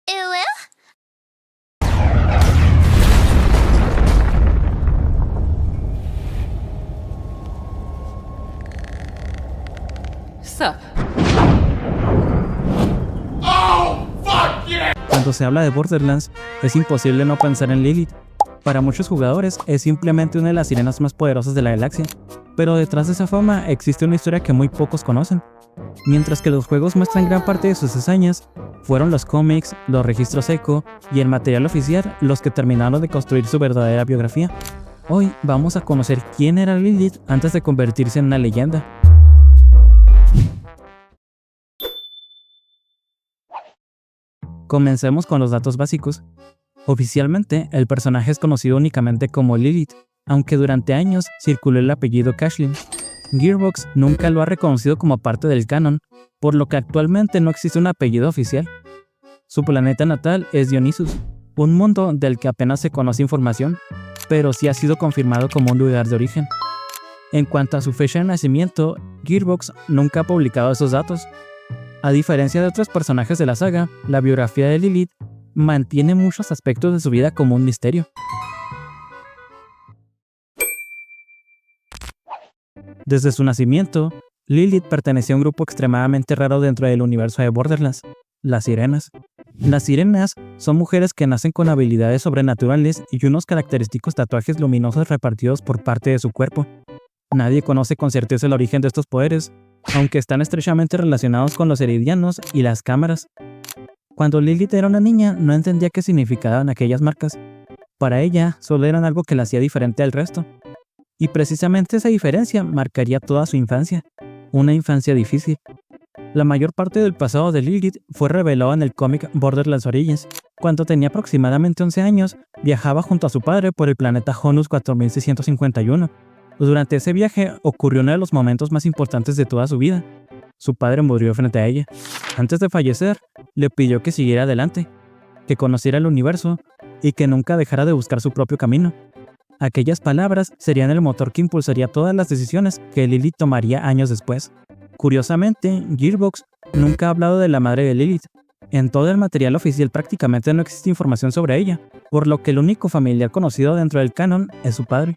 Ew. Sup? Cuando se habla de Borderlands, es imposible no pensar en Lilith. Para muchos jugadores es simplemente una de las sirenas más poderosas de la galaxia, pero detrás de esa fama existe una historia que muy pocos conocen. Mientras que los juegos muestran gran parte de sus hazañas, fueron los cómics, los registros eco y el material oficial los que terminaron de construir su verdadera biografía. Hoy vamos a conocer quién era Lilith antes de convertirse en una leyenda. Comencemos con los datos básicos. Oficialmente, el personaje es conocido únicamente como Lilith, aunque durante años circuló el apellido Cashlin. Gearbox nunca lo ha reconocido como parte del canon, por lo que actualmente no existe un apellido oficial. Su planeta natal es Dionysus, un mundo del que apenas se conoce información, pero sí ha sido confirmado como un lugar de origen. En cuanto a su fecha de nacimiento, Gearbox nunca ha publicado esos datos. A diferencia de otros personajes de la saga, la biografía de Lilith mantiene muchos aspectos de su vida como un misterio. Desde su nacimiento, Lilith pertenecía a un grupo extremadamente raro dentro del universo de Borderlands, las sirenas. Las sirenas son mujeres que nacen con habilidades sobrenaturales y unos característicos tatuajes luminosos repartidos por parte de su cuerpo. Nadie conoce con certeza el origen de estos poderes, aunque están estrechamente relacionados con los Eridianos y las cámaras. Cuando Lilith era una niña, no entendía qué significaban aquellas marcas. Para ella, solo eran algo que la hacía diferente al resto. Y precisamente esa diferencia marcaría toda su infancia. Una infancia difícil. La mayor parte del pasado de Lilith fue revelado en el cómic Borderlands Origins. Cuando tenía aproximadamente 11 años, viajaba junto a su padre por el planeta Honus 4651. Durante ese viaje ocurrió uno de los momentos más importantes de toda su vida. Su padre murió frente a ella. Antes de fallecer, le pidió que siguiera adelante, que conociera el universo y que nunca dejara de buscar su propio camino. Aquellas palabras serían el motor que impulsaría todas las decisiones que Lilith tomaría años después. Curiosamente, Gearbox nunca ha hablado de la madre de Lilith. En todo el material oficial prácticamente no existe información sobre ella, por lo que el único familiar conocido dentro del canon es su padre.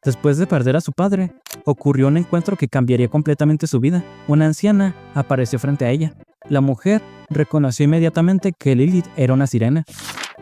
Después de perder a su padre, ocurrió un encuentro que cambiaría completamente su vida. Una anciana apareció frente a ella. La mujer reconoció inmediatamente que Lilith era una sirena.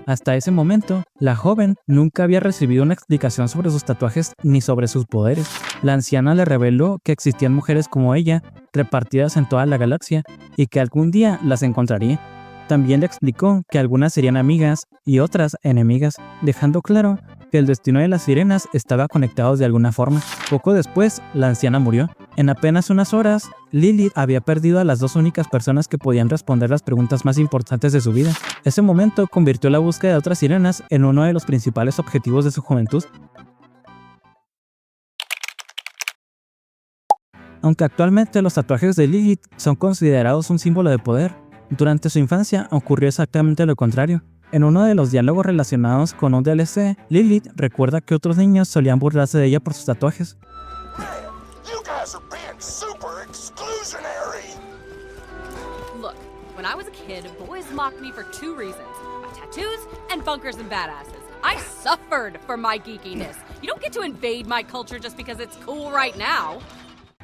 Hasta ese momento, la joven nunca había recibido una explicación sobre sus tatuajes ni sobre sus poderes. La anciana le reveló que existían mujeres como ella, repartidas en toda la galaxia, y que algún día las encontraría. También le explicó que algunas serían amigas y otras enemigas, dejando claro que el destino de las sirenas estaba conectado de alguna forma. Poco después, la anciana murió. En apenas unas horas, Lilith había perdido a las dos únicas personas que podían responder las preguntas más importantes de su vida. Ese momento convirtió la búsqueda de otras sirenas en uno de los principales objetivos de su juventud. Aunque actualmente los tatuajes de Lilith son considerados un símbolo de poder, durante su infancia ocurrió exactamente lo contrario. En uno de los diálogos relacionados con un DLC, Lilith recuerda que otros niños solían burlarse de ella por sus tatuajes. Look, when I was a kid, boys mocked me for two reasons. My tattoos and funkers and badasses. I suffered for my geekiness. You don't get to invade my culture just because it's cool right now.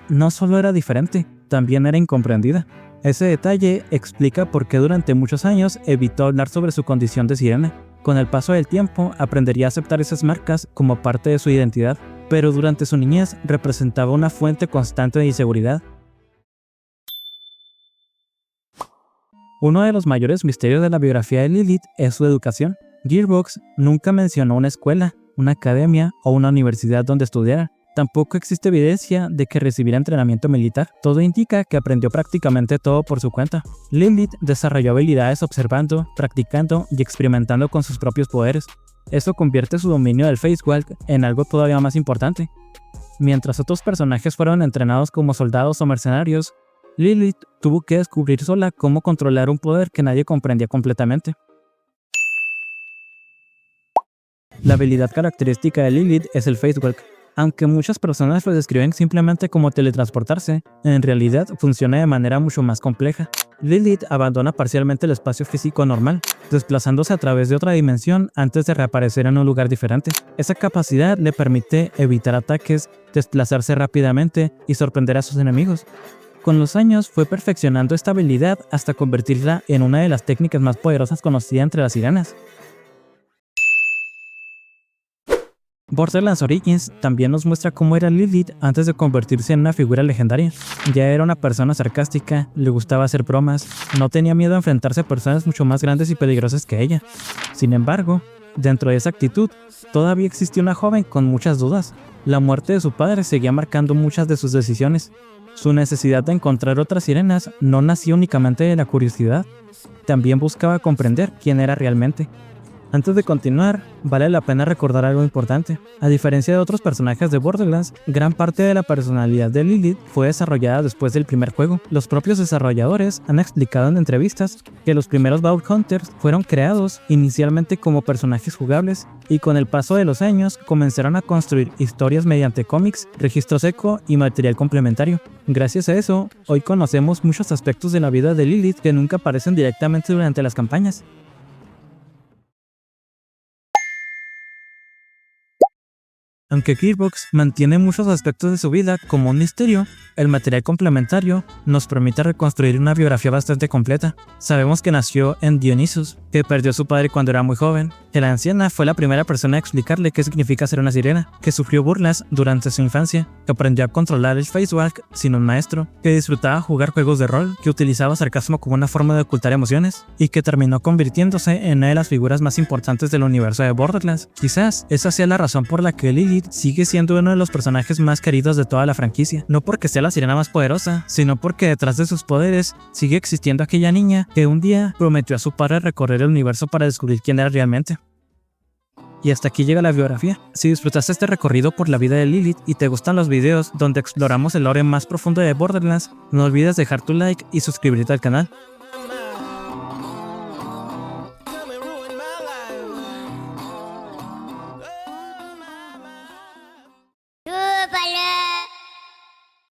No solo era diferente, también era incomprendida. Ese detalle explica por qué durante muchos años evitó hablar sobre su condición de sirena. Con el paso del tiempo, aprendería a aceptar esas marcas como parte de su identidad, pero durante su niñez representaba una fuente constante de inseguridad. Uno de los mayores misterios de la biografía de Lilith es su educación. Gearbox nunca mencionó una escuela, una academia o una universidad donde estudiara. Tampoco existe evidencia de que recibiera entrenamiento militar. Todo indica que aprendió prácticamente todo por su cuenta. Lilith desarrolló habilidades observando, practicando y experimentando con sus propios poderes. Eso convierte su dominio del Facewalk en algo todavía más importante. Mientras otros personajes fueron entrenados como soldados o mercenarios, Lilith tuvo que descubrir sola cómo controlar un poder que nadie comprendía completamente. La habilidad característica de Lilith es el Facewalk. Aunque muchas personas lo describen simplemente como teletransportarse, en realidad funciona de manera mucho más compleja. Lilith abandona parcialmente el espacio físico normal, desplazándose a través de otra dimensión antes de reaparecer en un lugar diferente. Esa capacidad le permite evitar ataques, desplazarse rápidamente y sorprender a sus enemigos. Con los años fue perfeccionando esta habilidad hasta convertirla en una de las técnicas más poderosas conocidas entre las sirenas. Borderlands Origins también nos muestra cómo era Lilith antes de convertirse en una figura legendaria. Ya era una persona sarcástica, le gustaba hacer bromas, no tenía miedo a enfrentarse a personas mucho más grandes y peligrosas que ella. Sin embargo, dentro de esa actitud, todavía existía una joven con muchas dudas. La muerte de su padre seguía marcando muchas de sus decisiones. Su necesidad de encontrar otras sirenas no nació únicamente de la curiosidad, también buscaba comprender quién era realmente. Antes de continuar, vale la pena recordar algo importante. A diferencia de otros personajes de Borderlands, gran parte de la personalidad de Lilith fue desarrollada después del primer juego. Los propios desarrolladores han explicado en entrevistas que los primeros Vault Hunters fueron creados inicialmente como personajes jugables y con el paso de los años comenzaron a construir historias mediante cómics, registro seco y material complementario. Gracias a eso, hoy conocemos muchos aspectos de la vida de Lilith que nunca aparecen directamente durante las campañas. Aunque Gearbox mantiene muchos aspectos de su vida como un misterio, el material complementario nos permite reconstruir una biografía bastante completa. Sabemos que nació en Dionysus, que perdió a su padre cuando era muy joven, que la anciana fue la primera persona a explicarle qué significa ser una sirena, que sufrió burlas durante su infancia, que aprendió a controlar el facewalk sin un maestro, que disfrutaba jugar juegos de rol, que utilizaba sarcasmo como una forma de ocultar emociones, y que terminó convirtiéndose en una de las figuras más importantes del universo de Borderlands. Quizás esa sea la razón por la que Lilith sigue siendo uno de los personajes más queridos de toda la franquicia, no porque sea la sirena más poderosa, sino porque detrás de sus poderes sigue existiendo aquella niña que un día prometió a su padre recorrer el universo para descubrir quién era realmente. Y hasta aquí llega la biografía. Si disfrutaste este recorrido por la vida de Lilith y te gustan los videos donde exploramos el lore más profundo de Borderlands, no olvides dejar tu like y suscribirte al canal.